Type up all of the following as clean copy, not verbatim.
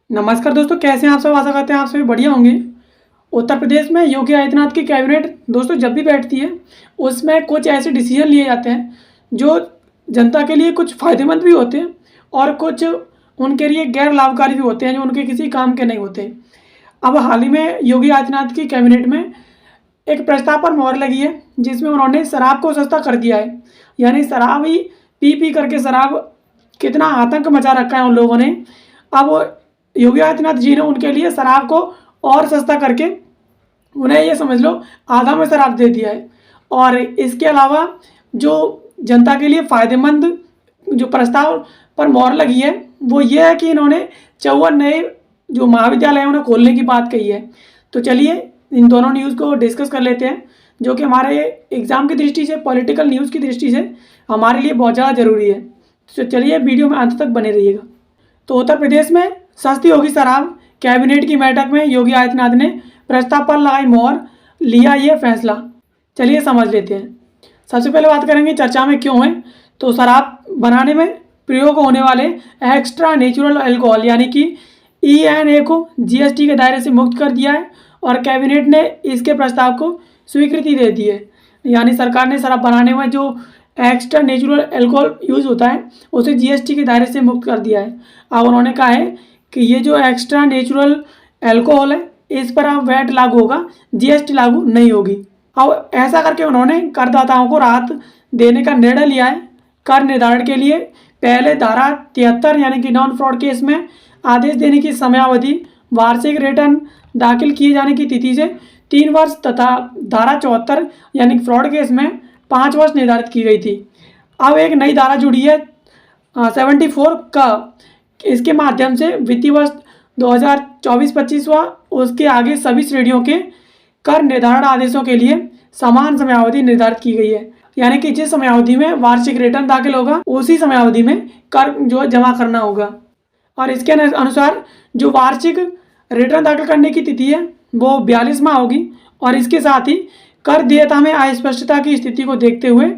नमस्कार दोस्तों, कैसे हैं आप सब। आशा करते हैं आप सभी बढ़िया होंगे। उत्तर प्रदेश में योगी आदित्यनाथ की कैबिनेट दोस्तों जब भी बैठती है उसमें कुछ ऐसे डिसीजन लिए जाते हैं जो जनता के लिए कुछ फ़ायदेमंद भी होते हैं और कुछ उनके लिए गैर लाभकारी भी होते हैं जो उनके किसी काम के नहीं होते। अब हाल ही में योगी आदित्यनाथ की कैबिनेट में एक प्रस्ताव पर मोहर लगी है जिसमें उन्होंने शराब को सस्ता कर दिया है। यानी शराब ही पी पी करके शराब कितना आतंक मचा रखा है उन लोगों ने। अब योगी आदित्यनाथ जी ने उनके लिए शराब को और सस्ता करके उन्हें ये समझ लो आधा में शराब दे दिया है। और इसके अलावा जो जनता के लिए फ़ायदेमंद जो प्रस्ताव पर मोहर लगी है वो ये है कि इन्होंने 54 नए जो महाविद्यालय उन्हें खोलने की बात कही है। तो चलिए इन दोनों न्यूज़ को डिस्कस कर लेते हैं जो कि हमारे एग्ज़ाम की दृष्टि से, पॉलिटिकल न्यूज़ की दृष्टि से हमारे लिए बहुत ज़्यादा ज़रूरी है। तो चलिए वीडियो में अंत तक बने रहिएगा। तो उत्तर प्रदेश में सस्ती होगी शराब, कैबिनेट की बैठक में योगी आदित्यनाथ ने प्रस्ताव पर लगाई मोहर, लिया ये फैसला। चलिए समझ लेते हैं। सबसे पहले बात करेंगे चर्चा में क्यों है। तो शराब बनाने में प्रयोग होने वाले एक्स्ट्रा नेचुरल अल्कोहल यानी कि ENA को GST के दायरे से मुक्त कर दिया है और कैबिनेट ने इसके प्रस्ताव को स्वीकृति दे दी है। यानी सरकार ने शराब बनाने में जो एक्स्ट्रा नेचुरल अल्कोहल यूज़ होता है उसे GST के दायरे से मुक्त कर दिया है। अब उन्होंने कहा है कि ये जो एक्स्ट्रा नेचुरल अल्कोहल है इस पर अब वैट लागू होगा, GST लागू नहीं होगी। अब ऐसा करके उन्होंने करदाताओं को राहत देने का निर्णय लिया है। कर निर्धारण के लिए पहले धारा 73 यानी कि नॉन फ्रॉड केस में आदेश देने की समयावधि वार्षिक रिटर्न दाखिल किए जाने की तिथि से 3 वर्ष तथा धारा 74 यानी कि फ्रॉड केस में 5 वर्ष निर्धारित की गई थी। अब एक नई धारा जुड़ी है 74 का। इसके माध्यम से वित्तीय वर्ष 2024-25 व उसके आगे सभी श्रेणियों के कर निर्धारण आदेशों के लिए समान समयावधि निर्धारित की गई है। यानी कि जिस समयावधि में वार्षिक रिटर्न दाखिल होगा उसी समयावधि में कर जो जमा करना होगा। और इसके अनुसार जो वार्षिक रिटर्न दाखिल करने की तिथि है वो 42 माह होगी। और इसके साथ ही कर देयता में अस्पष्टता की स्थिति को देखते हुए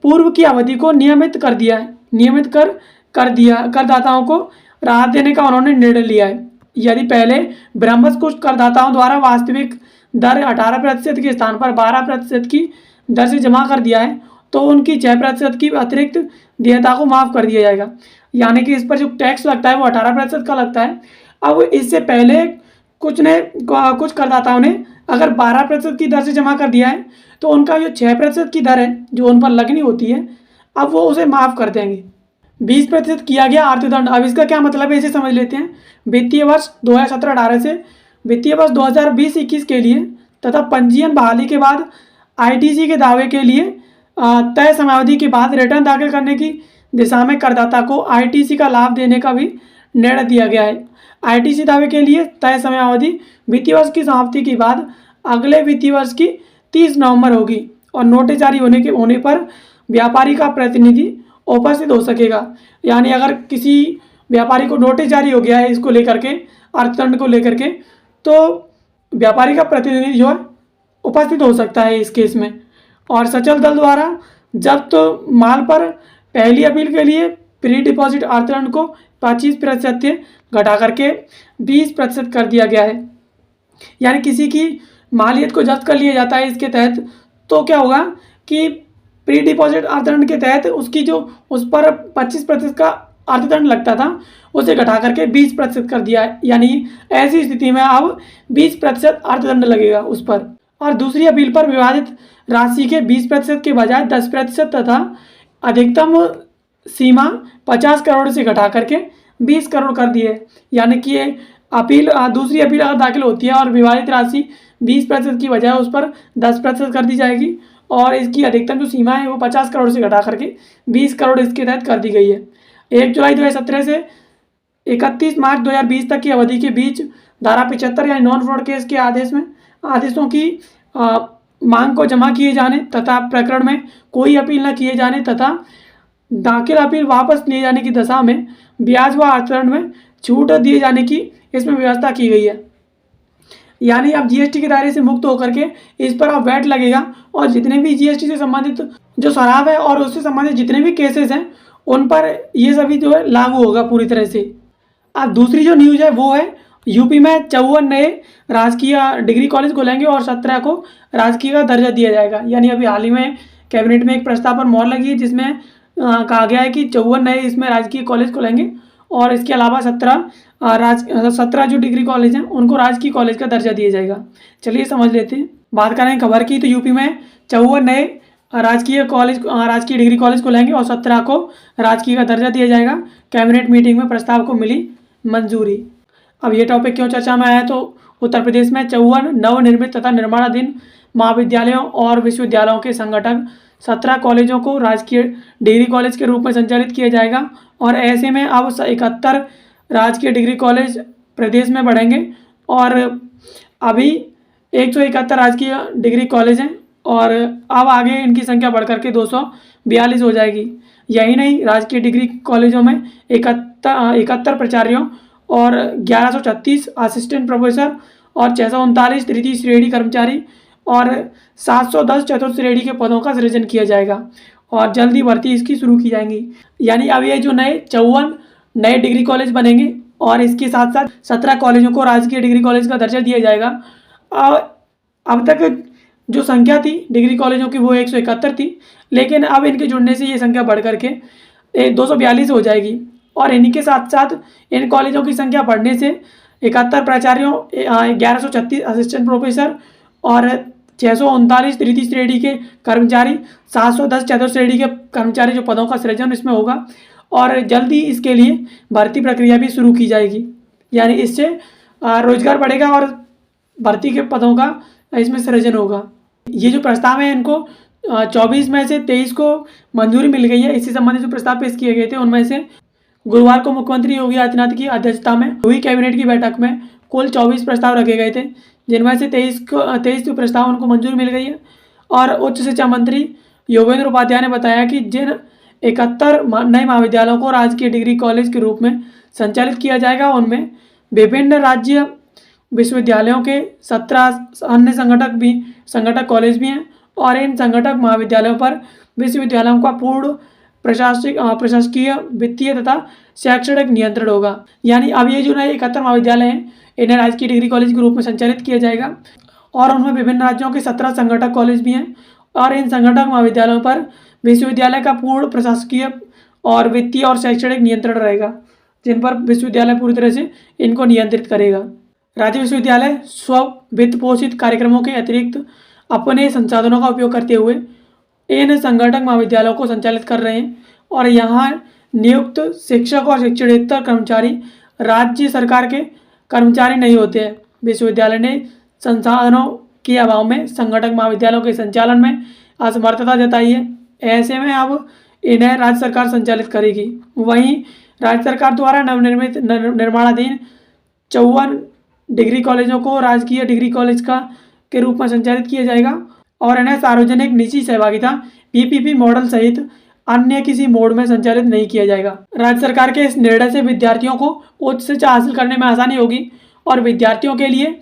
पूर्व की अवधि को नियमित कर दिया है। नियमित कर दिया करदाताओं को राहत देने का उन्होंने निर्णय लिया है। यदि पहले ब्रह्मस्थ कुछ करदाताओं द्वारा वास्तविक दर 18% के स्थान पर 12% की दर से जमा कर दिया है तो उनकी 6% की अतिरिक्त देयता को माफ़ कर दिया जाएगा। यानी कि इस पर जो टैक्स लगता है वो 18% का लगता है। अब इससे पहले कुछ करदाताओं ने अगर 12% की दर से जमा कर दिया है तो उनका जो 6% की दर है जो उन पर लगनी होती है अब वो उसे माफ़ कर देंगे। 20% किया गया अर्थदंड। अब इसका क्या मतलब है इसे समझ लेते हैं। वित्तीय वर्ष 2017-18 से वित्तीय वर्ष 2020-21 के लिए तथा पंजीयन बहाली के बाद ITC के दावे के लिए तय समयावधि के बाद रिटर्न दाखिल करने की दिशा में करदाता को ITC का लाभ देने का भी निर्णय दिया गया है। ITC दावे के लिए तय समयावधि वित्तीय वर्ष की समाप्ति के बाद अगले वित्तीय वर्ष की 30 नवंबर होगी और नोटिस जारी होने पर व्यापारी का प्रतिनिधि उपस्थित हो सकेगा। यानी अगर किसी व्यापारी को नोटिस जारी हो गया है इसको लेकर के, अर्थदंड को लेकर के, तो व्यापारी का प्रतिनिधि जो है उपस्थित हो सकता है इस केस में। और सचल दल द्वारा जब्त माल पर पहली अपील के लिए प्री डिपॉजिट अर्थदंड को 25% से घटा करके 20% कर दिया गया है। यानी किसी की मालियत को जब्त कर लिया जाता है इसके तहत तो क्या होगा कि प्री डिपॉजिट अर्थदंड के तहत उसकी जो उस पर 25% का अर्थदंड लगता था उसे घटा करके 20% कर दिया है। यानी ऐसी स्थिति में अब 20% अर्थदंड लगेगा उस पर। और दूसरी अपील पर विवादित राशि के 20% के बजाय 10% तथा अधिकतम सीमा 50 करोड़ से घटा करके 20 करोड़ कर दी है। यानी कि ये दूसरी अपील अगर दाखिल होती है और विवादित राशि 20% की बजाय उस पर 10% कर दी जाएगी और इसकी अधिकतम जो सीमा है वो 50 करोड़ से घटा करके 20 करोड़ इसके तहत कर दी गई है। 1 जुलाई 2017 से 31 मार्च 2020 तक की अवधि के बीच धारा 75 यानी नॉन फ्रॉड केस के आदेशों की मांग को जमा किए जाने तथा प्रकरण में कोई अपील न किए जाने तथा दाखिल अपील वापस लिए जाने की दशा में ब्याज व अर्थदंड में छूट दिए जाने की इसमें व्यवस्था की गई है। यानी अब GST के दायरे से मुक्त होकर के इस पर अब वैट लगेगा और जितने भी GST से संबंधित जो शराब है और उससे संबंधित जितने भी केसेस हैं उन पर ये सभी जो है लागू होगा पूरी तरह से। अब दूसरी जो न्यूज़ है वो है यूपी में 54 नए राजकीय डिग्री कॉलेज खुलेंगे और 17 को राजकीय का दर्जा दिया जाएगा। यानी अभी हाल ही में कैबिनेट में एक प्रस्ताव पर मोहर लगी है जिसमें कहा गया है कि 54 नए इसमें राजकीय कॉलेज खुलेंगे और इसके अलावा 17 जो डिग्री कॉलेज हैं उनको राजकीय कॉलेज का दर्जा दिया जाएगा। चलिए समझ लेते हैं। बात करें खबर की तो यूपी में 54 नए राजकीय डिग्री कॉलेज खुलेंगे और 17 को राजकीय का दर्जा दिया जाएगा। कैबिनेट मीटिंग में प्रस्ताव को मिली मंजूरी। अब ये टॉपिक क्यों चर्चा में आया तो उत्तर प्रदेश में 54 नवनिर्मित तथा निर्माणाधीन महाविद्यालयों और विश्वविद्यालयों के संगठक 17 कॉलेजों को राजकीय डिग्री कॉलेज के रूप में संचालित किया जाएगा और ऐसे में अब 71 राजकीय डिग्री कॉलेज प्रदेश में बढ़ेंगे और अभी 171 राजकीय डिग्री कॉलेज हैं और अब आगे इनकी संख्या बढ़कर के 242 हो जाएगी। यही नहीं, राजकीय डिग्री कॉलेजों में 71 प्राचार्यों और 1136 असिस्टेंट प्रोफेसर और 639 तृतीय श्रेणी कर्मचारी और 710 चतुर्थ श्रेणी के पदों का सृजन किया जाएगा और जल्दी भर्ती इसकी शुरू की जाएंगी। यानी अब ये जो नए 54 नए डिग्री कॉलेज बनेंगे और इसके साथ साथ 17 कॉलेजों को राजकीय डिग्री कॉलेज का दर्जा दिया जाएगा। अब तक जो संख्या थी डिग्री कॉलेजों की वो 171 थी, लेकिन अब इनके जुड़ने से ये संख्या बढ़ करके 242 हो जाएगी और इन्हीं के साथ साथ इन कॉलेजों की संख्या बढ़ने से 71 प्राचार्यों, 1136 असिस्टेंट प्रोफेसर और 639 तृतीय श्रेणी के कर्मचारी, 710 चतुर्थ श्रेणी के कर्मचारी जो पदों का सृजन इसमें होगा और जल्दी इसके लिए भर्ती प्रक्रिया भी शुरू की जाएगी। यानी इससे रोजगार बढ़ेगा और भर्ती के पदों का इसमें सृजन होगा। ये जो प्रस्ताव है इनको 24 में से 23 को मंजूरी मिल गई है। इससे संबंधित जो प्रस्ताव पेश किए गए थे उनमें से गुरुवार को मुख्यमंत्री योगी आदित्यनाथ की अध्यक्षता में हुई कैबिनेट की बैठक में कुल 24 प्रस्ताव रखे गए थे, जिनमें से 23 जो प्रस्ताव उनको मंजूरी मिल गई है। और उच्च शिक्षा मंत्री योगेंद्र उपाध्याय ने बताया कि जिन 71 नए महाविद्यालयों को राजकीय डिग्री कॉलेज के रूप में संचालित किया जाएगा उनमें विभिन्न राज्य विश्वविद्यालयों के 17 अन्य संगठक कॉलेज भी हैं और इन संगठक महाविद्यालयों पर विश्वविद्यालयों का पूर्ण प्रशासकीय, वित्तीय तथा शैक्षणिक नियंत्रण होगा। यानी अब ये जो नए 71 महाविद्यालय हैं इन्हें राजकीय डिग्री कॉलेज के रूप में संचालित किया जाएगा और उनमें विभिन्न राज्यों के 17 संगठक कॉलेज भी हैं और इन संगठक महाविद्यालयों पर विश्वविद्यालय का पूर्ण प्रशासकीय और वित्तीय और शैक्षणिक नियंत्रण रहेगा, जिन पर विश्वविद्यालय पूरी तरह से इनको नियंत्रित करेगा। राज्य विश्वविद्यालय स्व वित्त पोषित कार्यक्रमों के अतिरिक्त अपने संसाधनों का उपयोग करते हुए इन संगठक महाविद्यालयों को संचालित कर रहे हैं और यहाँ नियुक्त शिक्षक और शिक्षणेतर कर्मचारी राज्य सरकार के कर्मचारी नहीं होते हैं। विश्वविद्यालय ने संसाधनों के अभाव में संगठक महाविद्यालयों के संचालन में असमर्थता जताई है। ऐसे में अब इन्हें राज्य सरकार संचालित करेगी। वहीं राज्य सरकार द्वारा नवनिर्मित निर्माणाधीन 54 डिग्री कॉलेजों को राजकीय डिग्री कॉलेज के रूप में संचालित किया जाएगा और इन्हें सार्वजनिक निजी सहभागिता पीपीपी मॉडल सहित अन्य किसी मोड में संचालित नहीं किया जाएगा। राज्य सरकार के इस निर्णय से विद्यार्थियों को उच्च शिक्षा हासिल करने में आसानी होगी और विद्यार्थियों के लिए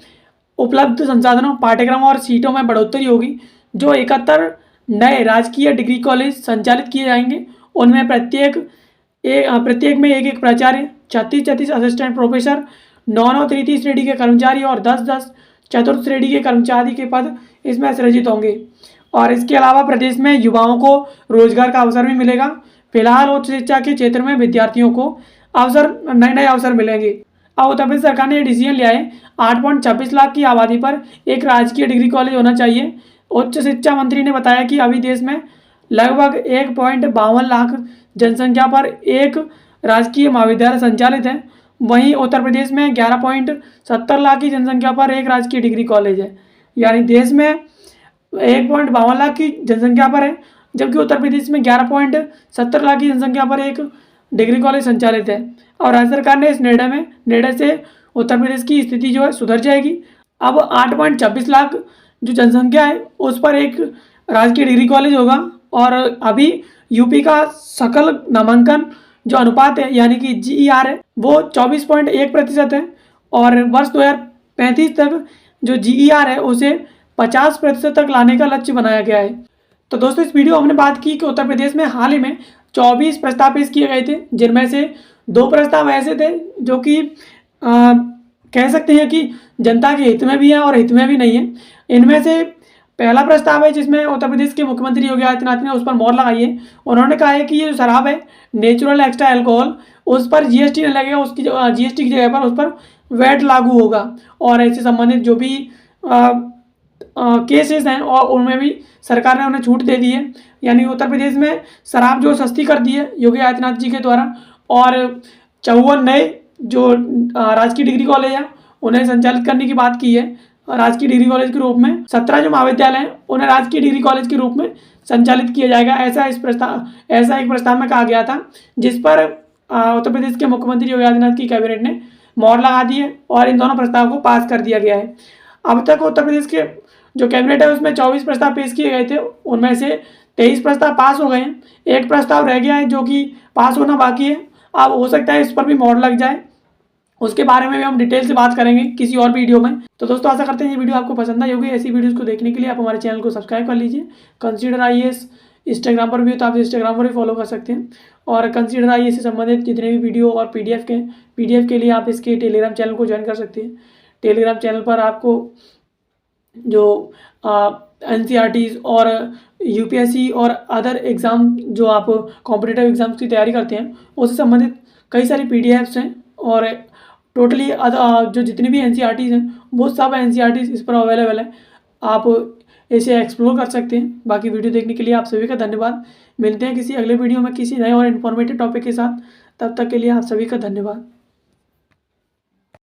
उपलब्ध संसाधनों, पाठ्यक्रम और सीटों में बढ़ोतरी होगी। जो 71 नए राजकीय डिग्री कॉलेज संचालित किए जाएंगे उनमें प्रत्येक में एक प्राचार्य, 36 असिस्टेंट प्रोफेसर, 9 तृतीय श्रेणी के कर्मचारी और 10 चतुर्थ श्रेणी के कर्मचारी के पद इसमें सृजित होंगे और इसके अलावा प्रदेश में युवाओं को रोजगार का अवसर भी मिलेगा। फिलहाल उच्च शिक्षा के क्षेत्र में विद्यार्थियों को नए अवसर मिलेंगे। अब उत्तर प्रदेश सरकार ने डिसीजन लिया है 8.26 लाख की आबादी पर एक राजकीय डिग्री कॉलेज होना चाहिए। उच्च शिक्षा मंत्री ने बताया कि अभी देश में लगभग 1.52 लाख जनसंख्या पर एक राजकीय महाविद्यालय संचालित है। वहीं उत्तर प्रदेश में 11.70 लाख की जनसंख्या पर एक राजकीय डिग्री कॉलेज है। यानी देश में 1.52 लाख की जनसंख्या पर है, जबकि उत्तर प्रदेश में 11.70 लाख की जनसंख्या पर एक डिग्री कॉलेज संचालित है। और राज्य सरकार ने इस निर्णय से उत्तर प्रदेश की स्थिति जो है सुधर जाएगी। अब 8.26 लाख जो जनसंख्या है उस पर एक राजकीय डिग्री कॉलेज होगा और अभी यूपी का सकल नामांकन जो अनुपात है यानी कि GER है वो 24.1% है और वर्ष 2035 तक जो GER है उसे 50% तक लाने का लक्ष्य बनाया गया है। तो दोस्तों इस वीडियो हमने बात की कि उत्तर प्रदेश में हाल ही में 24 प्रस्ताव पेश किए गए थे, जिनमें से 2 प्रस्ताव ऐसे थे जो कि कह सकते हैं कि जनता के हित में भी हैं और हित में भी नहीं है। इनमें से पहला प्रस्ताव है जिसमें उत्तर प्रदेश के मुख्यमंत्री योगी आदित्यनाथ ने उस पर मोहर लगाई है। उन्होंने कहा है कि ये जो शराब है, नेचुरल एक्स्ट्रा अल्कोहल, उस पर जीएसटी नहीं लगेगा, उसकी जीएसटी की जगह पर उस पर वैट लागू होगा और ऐसे संबंधित जो भी केसेस हैं और उनमें भी सरकार ने उन्हें छूट दे दी है। यानी उत्तर प्रदेश में शराब जो सस्ती कर दी है योगी आदित्यनाथ जी के द्वारा। और 54 नए जो राजकीय डिग्री कॉलेज हैं उन्हें संचालित करने की बात की है राजकीय डिग्री कॉलेज के रूप में। 17 जो महाविद्यालय हैं उन्हें राजकीय डिग्री कॉलेज के रूप में संचालित किया जाएगा, ऐसा एक प्रस्ताव में कहा गया था, जिस पर उत्तर प्रदेश के मुख्यमंत्री योगी आदित्यनाथ की कैबिनेट ने मोहर लगा दी है और इन दोनों प्रस्ताव को पास कर दिया गया है। अब तक उत्तर प्रदेश के जो कैबिनेट है उसमें 24 प्रस्ताव पेश किए गए थे, उनमें से 23 प्रस्ताव पास हो गए हैं। एक प्रस्ताव रह गया है जो कि पास होना बाकी है। अब हो सकता है इस पर भी मोहर लग जाए, उसके बारे में भी हम डिटेल से बात करेंगे किसी और वीडियो में। तो दोस्तों आशा करते हैं ये वीडियो आपको पसंद आई होगी। ऐसी वीडियोस को देखने के लिए आप हमारे चैनल को सब्सक्राइब कर लीजिए। कंसीडर आईएएस इंस्टाग्राम पर भी हो तो आप इंस्टाग्राम पर भी फॉलो कर सकते हैं। और कंसीडर आईएएस से संबंधित जितने भी वीडियो और पीडीएफ के लिए आप इसके टेलीग्राम चैनल को ज्वाइन कर सकते हैं। टेलीग्राम चैनल पर आपको जो एनसीईआरटीज़ और यूपीएससी और अदर एग्ज़ाम जो आप कॉम्पिटिटिव एग्ज़ाम्स की तैयारी करते हैं उससे संबंधित कई सारी पीडीएफ्स हैं और टोटली जो जितनी भी एनसीईआरटीज़ हैं वो सब एनसीईआरटीज़ इस पर अवेलेबल है, आप इसे एक्सप्लोर कर सकते हैं। बाकी वीडियो देखने के लिए आप सभी का धन्यवाद। मिलते हैं किसी अगले वीडियो में किसी नए और इन्फॉर्मेटिव टॉपिक के साथ, तब तक के लिए आप सभी का धन्यवाद।